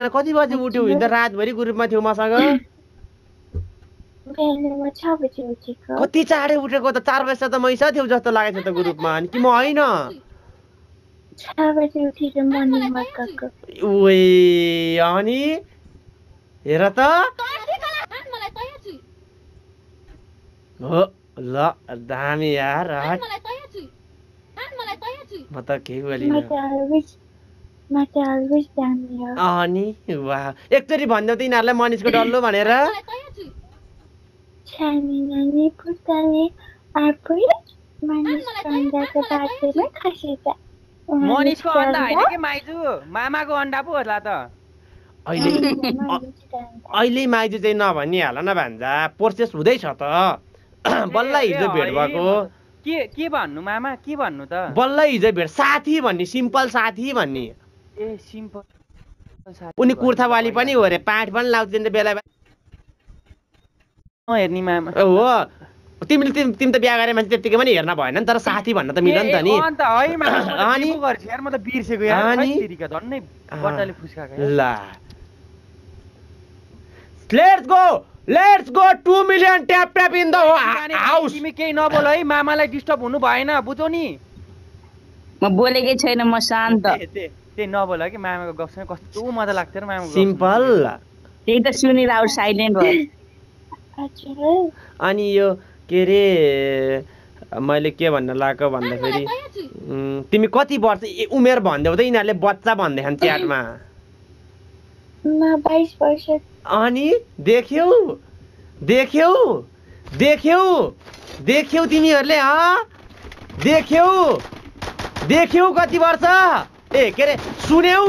कति बजे उठ्यौ हिजो त रातभरि ग्रुपमा थियौ मसँग बिहानमा 6 बजे उठेको कति चाँडै उठेको त 4 बजे त मैसा थियौ जस्तो लागेछ त ग्रुपमा अनि कि म होइन 6 बजे उठेर मर्निङ वाक गएको ओए अनि हेर त हो ल दामी यार हट म त केही बोलिन म त अलवेज दामी हो अनि वाह एकचोटि भनिदेऊ त यिनीहरूलाई मनिषको डल्लो भनेर छानी नानी पुस्ताले आफै मानिसको अन्डाको बाटोमा खसेछ मनिषको अन्डा होइन के माइजू मामाको अन्डा पो होला त अहिले माइजू चाहिँ नभनिहाल न भान्जा प्रोसेस हुँदैछ त बल्ल हिजो भेट भएको के भन्नु मामा के भन्नु त बल्ल हिजो भेट साथी भन्ने सिम्पल साथी भन्ने ए सिम्पल उनी कुर्थावाली पनि हो रे पाठ पनि लाउँदैन बेला हेर्ने मामा हो तिमी त बिहा गरे मान्छे त्यतिकै पनि हेर्न भएन नि तर साथी भन्न त मिल्यो नि त नि अनि म त बिर्सेको यार तेरिका झन्नै बट्टाले फुस्काको ल let's go 2 million tap in the house तिमी केही नबोल है मामालाई डिस्टर्ब हुनु भएन बुझ्यौ नि म बोलेकै छैन म शान्त त्यही नबोल कि मामाको गफसँग कस्तो मजा लाग्थ्यो र मामाको सिम्पल त्यही त सुनेर आउ साइलेन्ट भयो अनि यो के रे मैले के भन्न लागेको भन्दाखेरि तिमी कति वर्ष उमेर भन्देऊ त यिनीहरूले बच्चा भन्दैछन् च्याटमा म 22 वर्ष अनि देख्यौ तिमीहरूले देख्यौ कति वर्ष ए के रे सुन्यौ